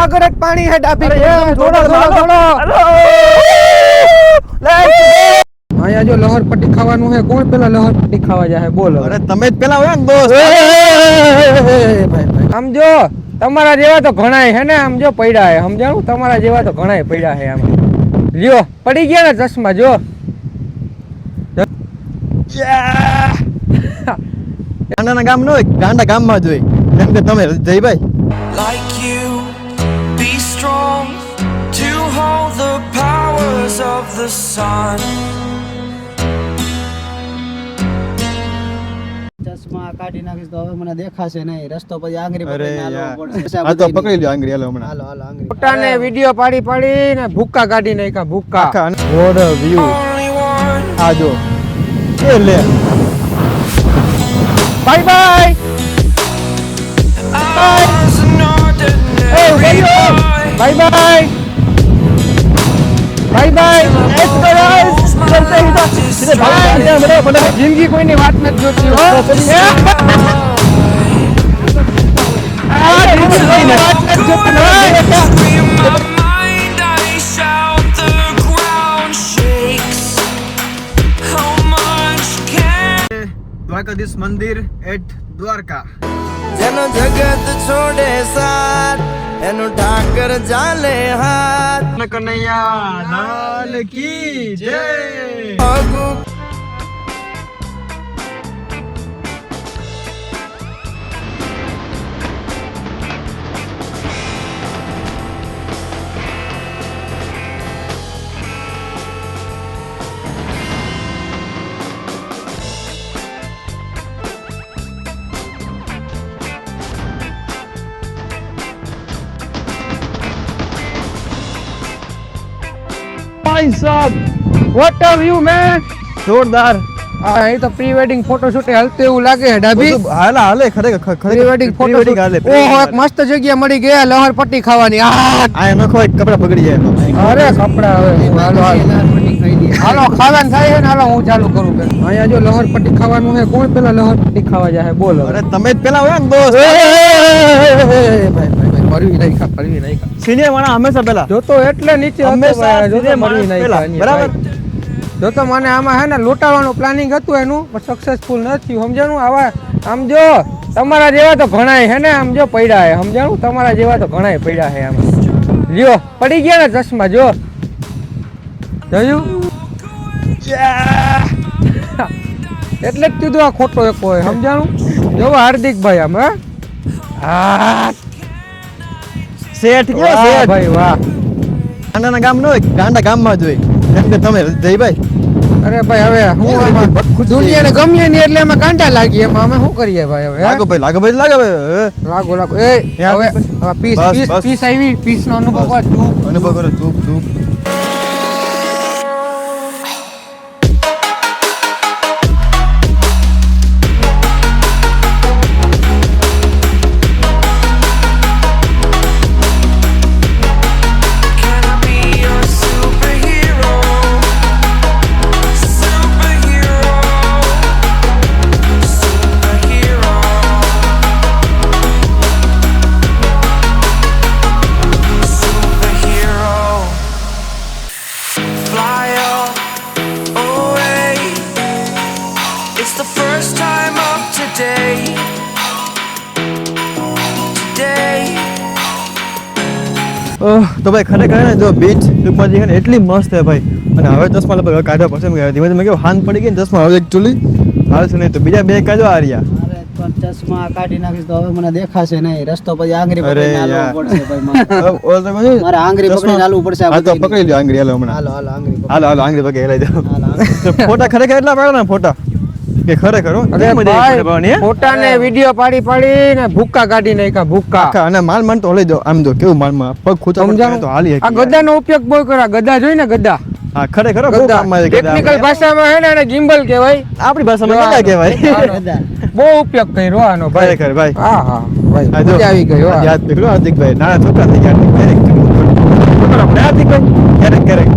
આગળ જ પાણી હે ડાબી થોડો અહીંયા જો લહરપટ્ટી ખાવાનું હે કોણ પેલા લહરપટ્ટી ખાવા જાય બોલો અરે તમે જ પેલા હોય ને દોસ્ત ભાઈ આમ જો તમારા જેવા તો ઘણાય હે ને આમ જો પડ્યા હે સમજાણું તમારા જેવા તો ઘણાય પડ્યા હે આમ લ્યો પડી ગયા ને ચશ્મા જો ગાંડાના ગામ નો ગાંડા ગામમાં જોઈ જેમ કે તમે Jaybhai like you be strong to hold the powers of the sun ચશ્મા કાઢી નાખીશ તો હવે મને દેખાશે નહીં રસ્તો પછી આંગળી અરે પકડીને હાલવું યાર પડશે. આ તો પકડી લ્યો આંગળી હાલો હમણાં હાલો હાલો આંગળી પોતાને વિડિયો પાડી ને ભૂક્કા કાઢી નાખ્યા ભૂક્કા આખા વોડ વ્યૂ only one આ જો એ લે bye bye I was an ordinary boy by bye bye by જિંદગી કોઈની વાત નથી જોતી હો Free my mind I shout the ground shakes how much can Dwarkadhish મંદિર એટ દ્વારકા જેનો જગત છોડે સાથ એનો ઠાકર ચાલે હાથ કનૈયા લાલ કી જય અગુ ભાઈ સાહેબ વોટ આર યુ મેન જોરદાર અહીં તો પ્રી વેડિંગ ફોટોશૂટ હાલતું એવું લાગે છે ડાબી હાલે હાલે ખરેખર પ્રી વેડિંગ ફોટોશૂટ હાલે ઓહો એક મસ્ત જગ્યા મળી ગયા લહરપટ્ટી ખાવાની આ નખો એક કપડા બગડી જાય તો અરે કપડા હવે હાલો લાલપટ્ટી ખાઈ લે હાલો ખાવાનું થાય છે ને હાલો હું ચાલુ કરું કે અહીંયા જો લહરપટ્ટી ખાવાનું હે કોણ પેલા લહરપટ્ટી ખાવા જાય બોલો અરે તમે જ પેલા હોય ને દોસ્ત મરવી નહીં ખા સિનિયર વાળા હંમેશા પેલા જો તો એટલે નીચે હતો હંમેશા ભાઈ, જો તો સીધે મરવી નહીં પેલા, ખાની, બરાબર? ભાઈ. જો તો મને આમાં હે ને લૂંટાવાનું પ્લાનિંગ હતું એનું પણ સક્સેસફુલ નથી સમજાણું આવા આમ જો તમારા જેવા તો ઘણાય હે ને આમ જો પડ્યા હે સમજાણું તમારા જેવા તો ઘણાય પડ્યા હે આમ લ્યો પડી ગયા ને ચશ્મા જો જોયું એટલે જ કીધું આ ખોટો એક હોય સમજાણું જો હાર્દિકભાઈ આમ હા શેઠ કે વાહ શેઠ ભાઈ વાહ ગાંડાના ગામ નો ગાંડા ગામમાં જોઈ જેમ કે તમે જયભાઈ અરે ભાઈ હવે હું આમાં દુનિયાને ગમીએ નહીં એટલે એમાં કાંટા લાગી એમાં અમે શું કરીએ ભાઈ હવે લાગો ભાઈ લાગો લાગો એ યાર, હવે પીસ બસ, પીસ બસ. પીસ આવી પીસ નો અનુભવ કર તું અનુભવ કરો ચૂપ ચૂપ can I be your superhero superhero superhero superhero fly away it's the first time of today તો ભાઈ ખરેખર ને જો બીચ ટૂંકમાં જે છે ને એટલી મસ્ત છે ભાઈ અને હવે ચશ્મા લગભગ કાઢવા પડશે એમ કે ધીમે ધીમે કેવું હાન પડી ગઈ ને ચશ્મા હવે એકચ્યુઅલી હાલશે નહીં તો બીજા બે કાઢવા આ રહ્યા મારે પણ ચશ્મા કાઢી નાખીશ તો હવે મને દેખાશે નહીં રસ્તો પછી આંગળી અરે પકડીને હાલવું યાર. પડશે ભાઈ મારે. ઓલો તો કહ્યું, મારે આંગળી ચશ્મા- પકડીને હાલવું પડશે આ હા તો બધી. પકડી લ્યો આંગળી હાલો હમણાં હાલો હાલો આંગળી પકડી. હાલો હાલો આંગળી પકડી હેલાઈ જાઓ હાલો, હાલો. તો ફોટા ખરેખર એટલા પાડો ને ફોટા કે ખરેખર હો અરે કેમ મજા આવી ભાઈ પાડવાની, હે? ફોટાને વિડિયો પાડી ને ભૂક્કા કાઢી નાખ્યા ભૂક્કા આખા અને માલ માન તો હલાઈ દો આમ જો કેવું માલમાં પગ ખૂચા પડતા હોય તો હાલી આ ગદાનો ઉપયોગ બહુ કરે ગદા જોઈ ને ગદા હા ખરેખર હો, બહુ ગદા કામમાં આવે ગદા. ટેકનિકલ ભાષામાં હે ને એને ગિમ્બલ કહેવાય આપણી ભાષામાં ગદા કહેવાય બધા. બહુ ઉપયોગ કર્યો આનો ભાઈ ખરેખર ભાઈ હા હા ભાઈ આ જો, મજા આવી ગઈ હો. યાદ પકડો હાર્દિકભાઈ નાના છોકરા થઈ ગયા ક્યારેક હાર્દિકભાઈ ક્યારેક ક્યારેક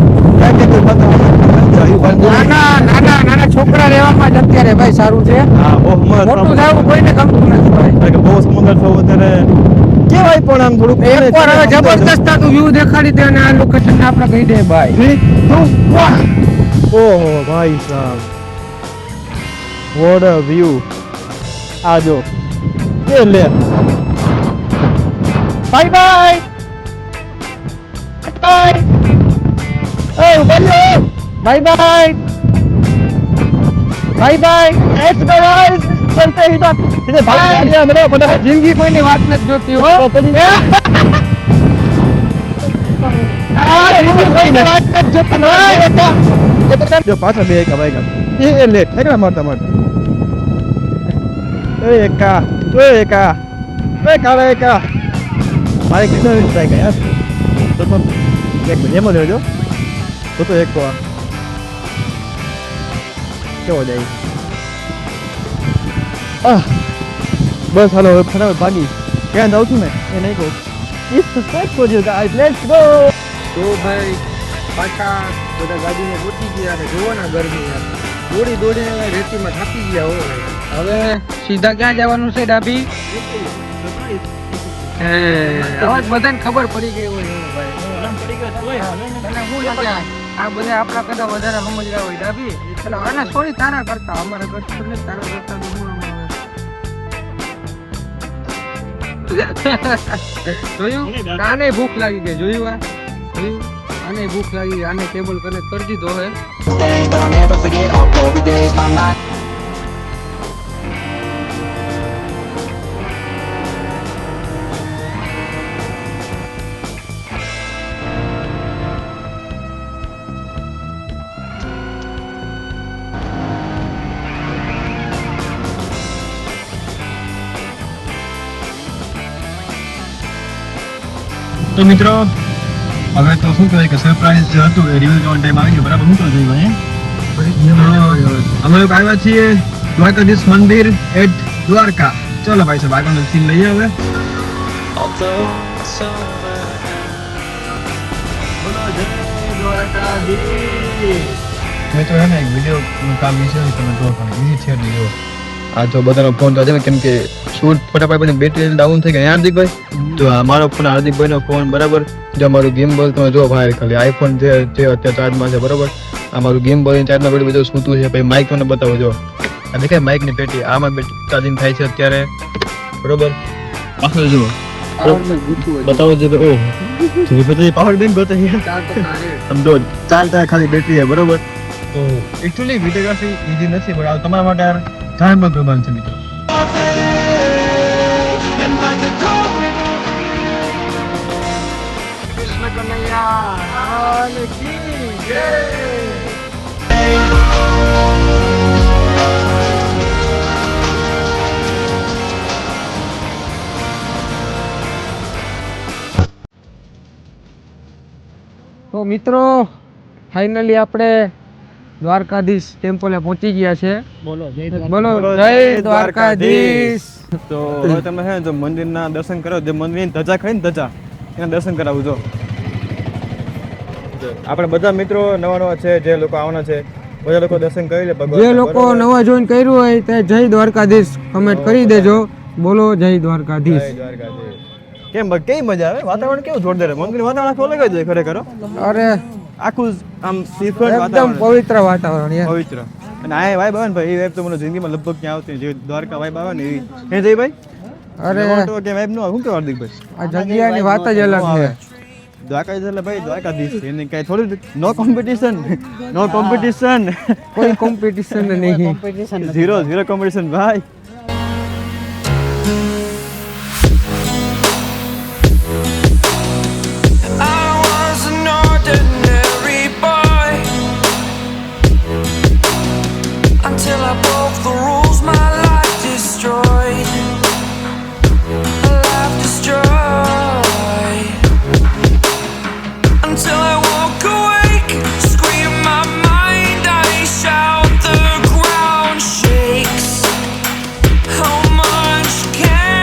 નાના છોકરા રહેવામાં જ અત્યારે ભાઈ સારું છે હા બહુ મોટું થવું કોઈને ગમતું નથી ભાઈ બહુ સમુદ્ર થવું અત્યારે કેવાય પણ આમ થોડુંક એક વાર હવે જબરદસ્ત તું વ્યૂ દેખાડી દે અને આ લોકેશન આપણે કહી દે ભાઈ 3, 2, 1 ઓહો ભાઈ સાહેબ વોટ અ વ્યૂ આ જો એ લે બાય બાય બાય એ બોલો bye bye bye bye let's go guys ચલતે હી તો ઇધર ભાઈ મને બધા જિંદગી કોઈની વાત નથી જોતી હો જો પાછા બે એકા ભાઈ એ લેટ એકલા મારતા મારતા એ એકા મારે કેટલો ટ્રાય કર્યા તો પણ એક મિનિટ એમાં લેજો તો એક કો કેવો જાય બસ હાલો હવે ફટાફટ ભાગી ક્યાં જાઉં છું ને એ નહીં કહું ઇટ્સ સબસ્ક્રાઇબ કરજો ગાઈસ લેટ્સ ગો તો ભાઈ પાછા બધા ગાડીમાં પહોંચી ગયા અને જોવો ને ગરમી યાર દોડીને રેતીમાં થાકી ગયા હો હવે સીધા ક્યાં જવાનું છે ડાભી હવે બધાને ખબર પડી ગઈ હોય એવું ભાઈ અને હું લાગે આ બધા આપણા કરતા વધારે સમજ્યા હોય ડાભી એટલે આને સોરી તારા કરતા અમારા કરતા ને તારા કરતા તો હું જોયું આને ભૂખ લાગી ગઈ જોયું આને ભૂખ લાગી આને કેબલ કનેક્ટ કરી દીધો હે તો મિત્રો હવે તો શું કહેવાય કે સરપ્રાઈઝ જે હતું એ રિવીલ કરવાનો ટાઈમ આવી ગયો બરાબર શું કહો જોઈએ અમે લોકો આવ્યા છીએ દ્વારકાધીશ મંદિર એટ દ્વારકા ચલો ભાઈ સાહેબ આગળનો સીન લઈએ હવે મિત્રો હે ને એક વિડીયો નું કામ વિશે તમે જો પણ ઈઝી છે નહીં જો આ જો બધાનો ફોન તો છે કેમ કે શૂટ ફટાફટ પછી બેટરી ડાઉન થઈ ગઈ હાર્દિકભાઈ જો આ મારો ફોન હાર્દિકભાઈનો ફોન બરાબર જો મારું ગેમ્બલ તમે જો ભાઈ ખાલી આઈફોન જે અત્યારે ચાર્જમાં છે બરાબર આ મારું ગેમ્બલ ચાર્જમાં પેલું બધું સૂતું છે પછી માઇક મને બતાવો જો આ દેખાય માઇકની પેટી આમાં ચાર્જિંગ થાય છે અત્યારે બરોબર પાછળ જુઓ બતાવો છે ઓહ પછી પાવર બેંક ગોતે સમજો ચાલતા ખાલી બેટરી છે બરોબર તો એકચ્યુઅલી વિડીયોગ્રાફી ઈઝી નથી પણ આ તમારા માટે યાર જાહેરમાં પ્રમાણ છે મિત્રો તો મિત્રો ફાઇનલી આપણે દ્વારકાધીશ ટેમ્પલે પહોંચી ગયા છે બોલો જય દ્વારકાધીશ તો હવે તમે હે જો મંદિરના દર્શન કરો જે મંદિરની ધજા ખરી ને ધજા એના દર્શન કરાવું જો આપણે બધા મિત્રો નવા છે જે લોકો આવવાના છે બધા લોકો દર્શન કરી લે ભગવાન જે લોકો નવા જોઈન કર્યું હોય તે જય દ્વારકાધીશ કમેન્ટ કરી દેજો બોલો જય દ્વારકાધીશ જય દ્વારકાધીશ કેમ કેવી મજા આવે વાતાવરણ કેવું જોરદાર મંદિર વાતાવરણ આખું અલગ જ છે ખરેખર અરે આખું આમ ડિફરન્ટ એકદમ વાતાવરણ પવિત્ર વાતાવરણ યાર પવિત્ર અને આ વાઇબ આવે ને ભાઈ એ વાઇબ તો મને જિંદગીમાં લગભગ ક્યાં આવતી જે દ્વારકા વાઇબ આવે ને એવી હે જય ભાઈ અરે તો કે વાઇબ નો શું કે હાર્દિકભાઈ આ જગ્યાની વાત જ અલગ છે દ્વારકાધીશ એટલે ભાઈ દ્વારકાધીશ એને કઈ થોડું નો કોમ્પિટિશન કોઈ કોમ્પિટિશન નહીં ઝીરો કોમ્પિટિશન ભાઈ I was an ordinary boy until I broke the rules. My life destroyed. Life destroyed. Until I walk awake, scream my mind, I shout, the ground shakes. How much can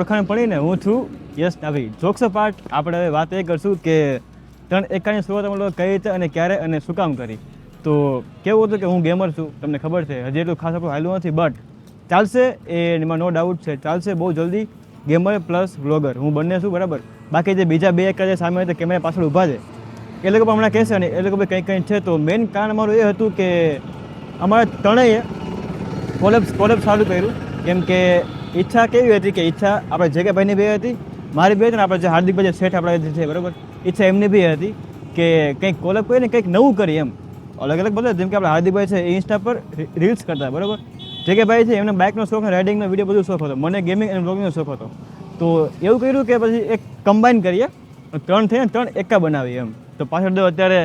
ઓળખાણ પડીને હું છું yes નાભી. Jokes part આપણે હવે વાત એ કરશું કે 3-1 શરૂઆત અમે લોકો કઈ રીતે અને ક્યારે અને શું કામ કરી. તો કેવું હતું કે હું ગેમર છું, તમને ખબર છે, હજી એટલું ખાસ આપણું હાલ્યું નથી, બટ ચાલશે એમાં નો ડાઉટ છે, ચાલશે બહુ જલ્દી. ગેમર પ્લસ વ્લોગર હું બંને છું, બરાબર. બાકી જે બીજા 2 એક જે સામે હોય કેમેરા પાછળ ઊભા છે એ લોકો પણ હમણાં કહેશે ને એ લોકો કંઈ કંઈ છે. તો મેઇન કારણ અમારું એ હતું કે અમારા ત્રણેય કોલેબ સારું કર્યું, કેમ કે ઈચ્છા કેવી હતી કે ઈચ્છા આપણે જે કે ભાઈની બે હતી, મારી બે હતી ને આપણે જે હાર્દિકભાઈ જે શેઠ આપણે છે, બરાબર, ઈચ્છા એમની બી હતી કે કંઈક કોલેબ કરીને કંઈક નવું કરીએ એમ. અલગ અલગ બધું, જેમ કે આપણે હાર્દિકભાઈ છે એ ઇન્સ્ટા પર રીલ્સ કરતા, બરાબર. જે કે ભાઈ છે એમને બાઇકનો શોખ અને રાઇડિંગનો વિડીયો બધું શોખ હતો, મને ગેમિંગ અને બ્લોગિંગનો શોખ હતો. તો એવું કર્યું કે પછી એક કમ્બાઈન કરીએ, 3 થઈને 3 એકા બનાવીએ એમ. તો પાછળ તો અત્યારે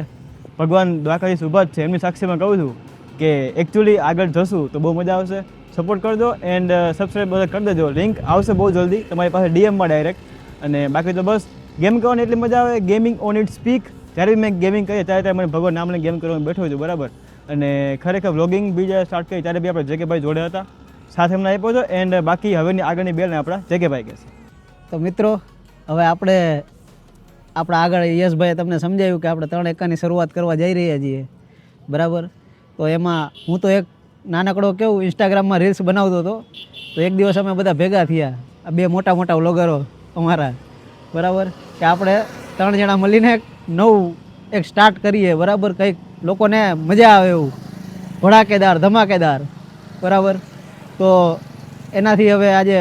ભગવાન દ્વારકાધીશ ઊભા જ છે, એમની સાક્ષીમાં કહું છું કે એકચ્યુઅલી આગળ જશું તો બહુ મજા આવશે. સપોર્ટ કરજો એન્ડ સબસ્ક્રાઈબ બધા કરી દેજો. લિંક આવશે બહુ જલ્દી તમારી પાસે ડીએમમાં ડાયરેક્ટ. અને બાકી તો બસ ગેમ કરવાની એટલી મજા આવે, ગેમિંગ ઓન ઇટ સ્પીક. જ્યારે બી મેં ગેમિંગ કરીએ ત્યારે મને ભગવાન નામને ગેમ કરવાનું બેઠો છું, બરાબર. અને ખરેખર વ્લોગિંગ બી જ્યારે સ્ટાર્ટ કરી ત્યારે બી આપણે જેકેભાઈ જોડે હતા, સાથે એમને આપ્યો છો. એન્ડ બાકી હવેની આગળની બેલને આપણા જેકેભાઈ કહેશે. તો મિત્રો હવે આપણા આગળ યશભાઈએ તમને સમજાવ્યું કે આપણે 3 એકાની શરૂઆત કરવા જઈ રહ્યા છીએ, બરાબર. તો એમાં હું તો એક નાનકડો કેવું ઇન્સ્ટાગ્રામમાં રીલ્સ બનાવતો હતો. તો એક દિવસ અમે બધા ભેગા થયા, આ 2 મોટા વ્લોગરો અમારા, બરાબર, કે આપણે 3 જણા મળીને નવું એક સ્ટાર્ટ કરીએ, બરાબર. કંઈક લોકોને મજા આવે એવું, ભડાકેદાર ધમાકેદાર, બરાબર. તો એનાથી હવે આજે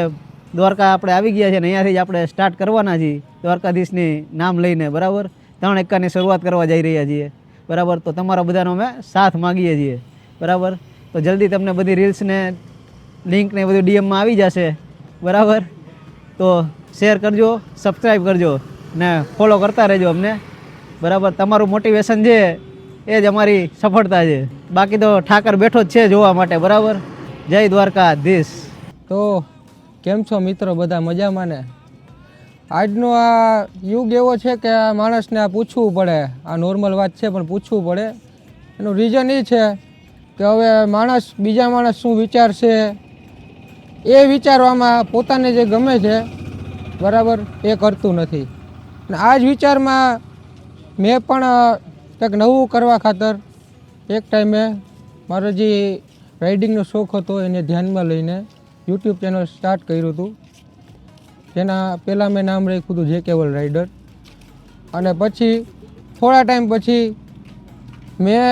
દ્વારકા આપણે આવી ગયા છે ને અહીંયાથી જ આપણે સ્ટાર્ટ કરવાના છીએ, દ્વારકાધીશની નામ લઈને, બરાબર. 3 એકાની શરૂઆત કરવા જઈ રહ્યા છીએ, બરાબર. તો તમારા બધાનો અમે સાથ માગીએ છીએ, બરાબર. તો જલ્દી તમને બધી રીલ્સને લિંક ને બધું ડીએમમાં આવી જશે, બરાબર. તો શેર કરજો, સબસ્ક્રાઈબ કરજો ને ફોલો કરતા રહેજો અમને, બરાબર. તમારું મોટિવેશન છે એ જ અમારી સફળતા છે. બાકી તો ઠાકર બેઠો જ છે જોવા માટે, બરાબર. જય દ્વારકાધીશ. તો કેમ છો મિત્રો, બધા મજામાં ને? આજનો આ યુગ એવો છે કે આ માણસને આ પૂછવું પડે, આ નોર્મલ વાત છે પણ પૂછવું પડે. એનું રીઝન એ છે કે હવે માણસ બીજા માણસ શું વિચારશે એ વિચારવામાં પોતાને જે ગમે છે, બરાબર, એ કરતું નથી. અને આ જ વિચારમાં મેં પણ કંઈક નવું કરવા ખાતર એક ટાઈમે મારો જે રાઇડિંગનો શોખ હતો એને ધ્યાનમાં લઈને યુટ્યુબ ચેનલ સ્ટાર્ટ કર્યું હતું. જેના પહેલાં મેં નામ રાખ્યું હતું જેકેવલ રાઇડર. અને પછી થોડા ટાઈમ પછી મેં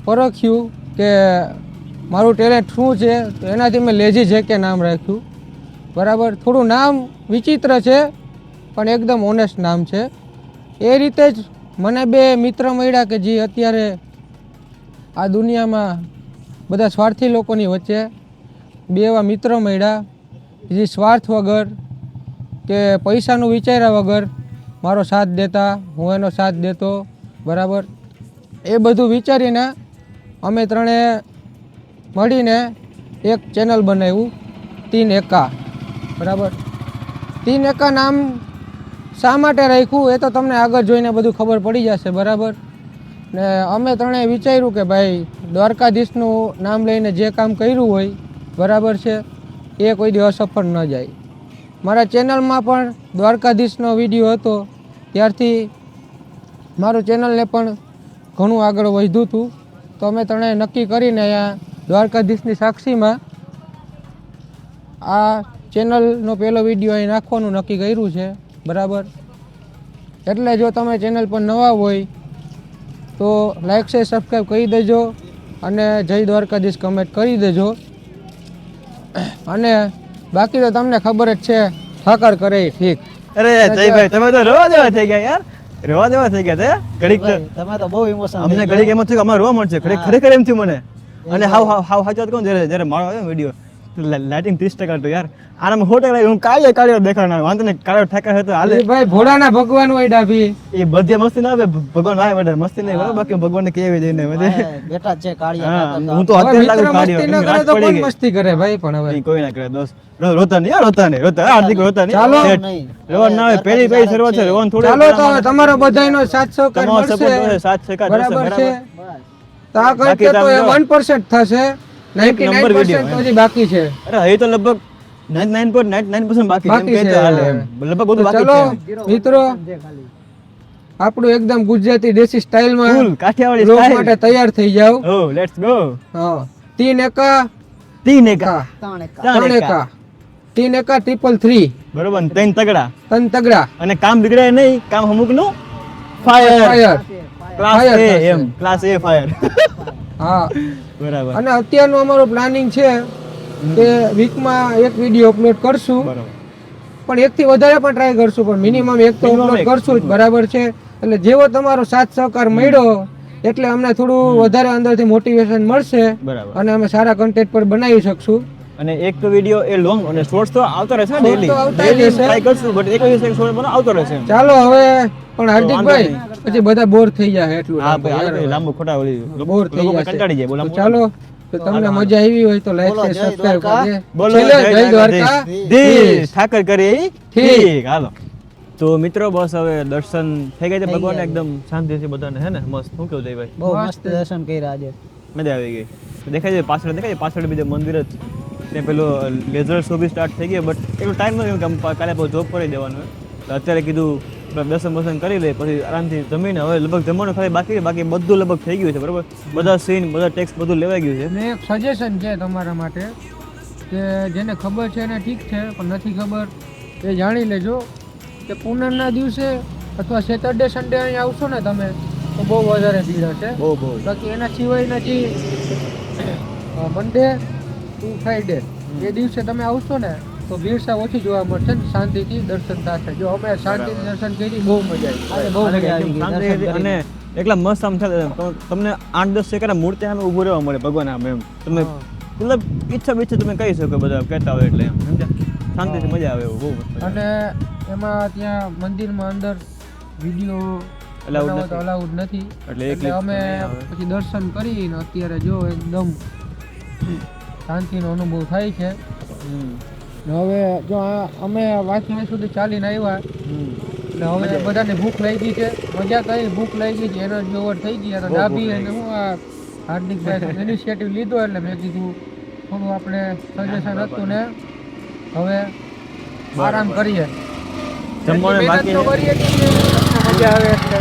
પરખ્યું કે મારું ટેલેન્ટ શું છે, તો એનાથી મેં લેઝી જેકે નામ રાખ્યું, બરાબર. થોડું નામ વિચિત્ર છે પણ એકદમ ઓનેસ્ટ નામ છે. એ રીતે જ મને 2 મિત્ર મળ્યા કે જે અત્યારે આ દુનિયામાં બધા સ્વાર્થી લોકોની વચ્ચે 2 એવા મિત્ર મળ્યા જે સ્વાર્થ વગર કે પૈસાનું વિચાર્યા વગર મારો સાથ દેતા, હું એનો સાથ દેતો, બરાબર. એ બધું વિચારીને અમે 3એ મળીને એક ચેનલ બનાવ્યું 3 એકા, બરાબર. 3 એકા નામ શા માટે રાખ્યું એ તો તમને આગળ જોઈને બધું ખબર પડી જશે, બરાબર. ને અમે 3એ વિચાર્યું કે ભાઈ દ્વારકાધીશનું નામ લઈને જે કામ કર્યું હોય, બરાબર છે, એ કોઈ દિવસ અસફળ ન જાય. મારા ચેનલમાં પણ દ્વારકાધીશનો વિડીયો હતો ત્યારથી મારું ચેનલને પણ ઘણું આગળ વધ્યું હતું. તો અમે 3એ નક્કી કરીને અહીંયા દ્વારકાધીશની સાક્ષીમાં આ ચેનલનો પહેલો વિડીયો અહીં નાખવાનું નક્કી કર્યું છે, બરાબર. એટલે જો તમે ચેનલ પર નવા હોય તો લાઈક શેર સબસ્ક્રાઈબ કરી દેજો અને જય દ્વારકાધીશ કમેન્ટ કરી દેજો. અને બાકી તો તમને ખબર જ છે, ઠાકર કરે ઠીક. અરે જયભાઈ તમે તો રોવા દેવા થઈ ગયા યાર, રોવા દેવા થઈ ગયા તે ઘડીક તો તમે તો બહુ ઇમોશન અમને ઘડીક એમ થયું કે અમારે રોવા મળશે, ખરેખર એમ થયું મને. અને હાવ સાચું કહું, જ્યારે મારો આવ્યો વિડીયો લાઇટિંગ 30% તો યાર આનામાં 100% હું કાળિયો દેખાડના, વાંધો નહીં, કાળિયો ઠાકા હતો હાલે. એ ભાઈ ભોળાના ભગવાન હોય ડાભી, એ બધી મસ્તી ના આવે, ભગવાન આવે વધારે મસ્તી નહીં, બરાબર. બાકી ભગવાનને કેવી દઈને બેઠા જ છે કાળિયા. હું તો અત્યારે લાગુ મિત્ર મસ્તી ન કરે તો કોણ મસ્તી કરે ભાઈ? પણ હવે કોઈ ના કરે દોસ્ત, રોતા નહીં, રોતા નહીં, હાર્દિક રોતા નહીં. ચાલો. રોવા ના આવે, પહેલી શરૂઆત છે, રોવાનું થોડું. ચાલો તો હવે તમારો બધાયનો સાથ સહકાર તમારો support મળશે, મળશે, સાથ સહકાર બરાબર મળશે, છે. તો આ કરતે તો એ 1% થશે, 99% તો હજી બાકી છે. અરે એ તો લગભગ 99.99% બાકી બાકી જેમ છે. કહેતા હાલે એમ. લગભગ બધું બાકી ચલો છે મિત્રો આપણું એકદમ ગુજરાતી દેશી સ્ટાઇલમાં ફૂલ કાઠિયાવાડી લોક સ્ટાઇલ માટે તૈયાર થઈ જાવ ઓ લેટ્સ ગો હા 3 એકા 3 એકા 3 એકા 3 એકા 333 બરોબર ને 3 તગડા તન તગડા અને કામ બિગડે નહીં કામ અમુક નું ફાયર ફાયર ક્લાસ Fire એ થશે. એમ ક્લાસ એ ફાયર હા બરાબર અને અત્યારનું અમારું પ્લાનિંગ છે કે વીકમાં એક વિડીયો અપલોડ કરશું બરાબર પણ એકથી વધારે પણ ટ્રાય કરશું પણ મિનિમમ એક તો Minimum અપલોડ એક. કરશું જ બરાબર છે એટલે જેવો તમારો સાથ સહકાર મળ્યો એટલે અમને થોડું વધારે અંદરથી મોટિવેશન મળશે બરાબર અને અમે સારા કન્ટેન્ટ પર બનાવી શકશું અને એક તો વિડિયો એ લોંગ અને શોર્ટ્સ તો આવતો રહેશે Shorts ડેલી તો આવતા જ ડેલી રહેશે. ટ્રાય કરશું બટ એક દિવસ એક શોર્ટ બનાવ આવતો રહેશે એમ. ચાલો હવે પણ હાર્દિકભાઈ વાંધો પછી બધા બોર થઈ જાય એટલું હા લાંબુ ભાઈ યાર. આ તો લાંબુ ખોટા ઓલી બોર થઈ લોકો જશે. કંટાળી જાય બોલા તો ચાલો તો તમને મજા આવી હોય તો લાઈક બોલો શેર જય સબસ્ક્રાઇબ દ્વારકા. કરજે બોલો છેલ્લે જય દ્વારકા ધીશ ઠાકર કરી ઠીક. ઠીક હાલો તો મિત્રો બસ હવે દર્શન થઈ ગયા છે ભગવાન એકદમ શાંતિથી બધાને હે ને મસ્ત શું કેવું જયભાઈ બહુ મસ્ત દર્શન કર્યા આજે મજા આવી ગઈ દેખાય છે પાછળ બીજું મંદિર જ ત્યાં પેલો લેઝર શો બી સ્ટાર્ટ થઈ ગયો બટ એટલો ટાઈમ નથી કેમ કે કાલે જોબ કરી દેવાનું હોય તો અત્યારે કીધું દર્શન બર્શન કરી લે પછી આરામથી જમીને હવે લગભગ જમવાનું ખાલી બાકી બધું લગભગ થઈ ગયું છે બરાબર બધા સીન બધા ટેક્સ બધું લેવાઈ ગયું છે ને એક સજેશન છે તમારા માટે કે જેને ખબર છે એને ઠીક છે પણ નથી ખબર એ જાણી લેજો કે પૂનમના દિવસે અથવા સેટરડે સન્ડે અહીં આવશો ને તમે તો બહુ વધારે ભીડ હશે બહુ બાકી એના સિવાયના જે મંડે ટુ ફ્રાઈડે એ દિવસે તમે આવશો ને તો ભીડ સાવ ઓછી જોવા મળશે ને શાંતિથી દર્શન થશે જો અમે શાંતિથી દર્શન કરી બહુ મજા આવી બહુ મજા આવી ગઈ દર્શન શાંતિથી કરીને. અને એકલા મસ્ત આમ થાય તમને 8-10 સેકન્ડ મૂર્તિ સામે ઊભું રહેવા મળે ભગવાન આમ એમ તમે મતલબ ઈચ્છા તમે કહી શકો બધા કહેતા હોય એટલે એમ સમજ્યા શાંતિથી મજા આવે એવું બહુ મસ્ત અને એમાં ત્યાં મંદિરમાં અંદર વિડીયો Allowed નથી. અલાઉડ નથી એટલે એક એટલે clip અમે નહીં આવે. પછી દર્શન કરીને અત્યારે જો એકદમ શાંતિનો અનુભવ થાય છે ને હવે જો અમે વાંચી સુધી ચાલીને આવ્યા એટલે હવે બધાને ભૂખ લાગી છે મજા કરી ભૂખ લાગી છે એનર્જી ઓવર થઈ ગઈ અને બહુ ભૂખ ડાબી અને લાગી. હું આ હાર્દિકભાઈ ઇનિશિયેટિવ લીધો એટલે મેં કીધું થોડું આપણે સજેશન હતું ને હવે આરામ કરીએ જમવાનું મહેનત બાકી તો છે. કરીએ જ છીએ. તમને મજા આવે એટલે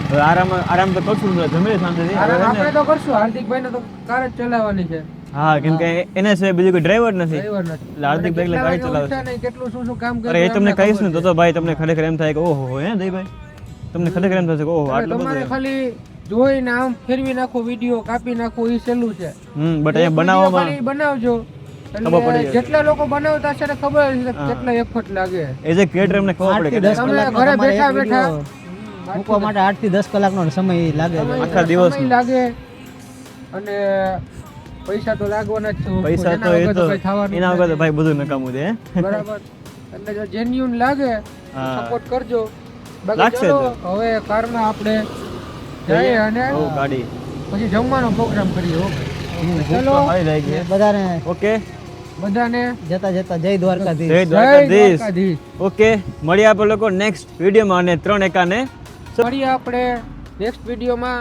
હવે આરામ તો કરશું ને જમીને શાંતિથી આરામ હવે આપણે એને- તો કરશું હાર્દિકભાઈને તો કાર જ ચલાવવાની છે હા કેમ કે એને સિવાય બીજું કોઈ ડ્રાઈવર નથી ડ્રાઈવર નથી એટલે હાર્દિકભાઈ એટલે ગાડી કેટલા વાગે ચલાવે ઉઠ્યા ને કેટલું શું શું કામ અરે એ તમને અમને કહીશ ને ખબર તો ભાઈ તમને ખરેખર એમ થાય કે ઓહો હે દઈભાઈ તમને ખરેખર એમ થશે કે ઓહો છે. આટલું તમારે બધું ખાલી જોઈને આમ ફેરવી નાખો વિડીયો કાપી નાખો એ સહેલું છે બટ એક અહીંયા video બનાવવામાં ખાલી બનાવજો ખબર પડી એટલે જાય. જેટલા લોકો બનાવતા છે ને ખબર હશે કે કેટલા એફર્ટ લાગે એઝ એ ક્રિએટર એમને ખબર પડે કે 8 થી 10 તમે કલાકનો ઘરે તમારે બેઠા એક બેઠા video મૂકવા માટે 8 થી 10 કલાકનો સમય લાગે છે. આખા દિવસનો. સમય લાગે અને પૈસા તો લાગવાના જ છે પૈસા એના તો એ વગર તો કંઈ થવાનું એના જ વગર તો નથી. ભાઈ બધું નકામું છે હે? બરાબર એટલે જો જેન્યુન લાગે હા. સપોર્ટ કરજો બાકી લાગશે ચલો તો. હવે કારમાં આપણે જઈએ અને ઓ ગાડી પછી જમવાનો પ્રોગ્રામ કરીએ ઓકે ચલો હાઈ લાગી છે બધાને ઓકે બધાને જતા જતા જય દ્વારકાધીશ. જય જય દ્વારકાધીશ દ્વારકાધીશ ઓકે મળીએ આપણે લોકો નેક્સ્ટ વિડીયોમાં અને 3 એકાને મળીએ આપણે નેક્સ્ટ વિડીયોમાં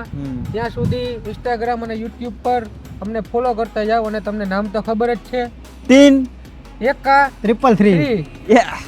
ત્યાં સુધી ઇન્સ્ટાગ્રામ અને યુટ્યુબ પર અમને ફોલો કરતા જાઓ અને તમને નામ તો ખબર જ છે 3 એકા 333 3 યા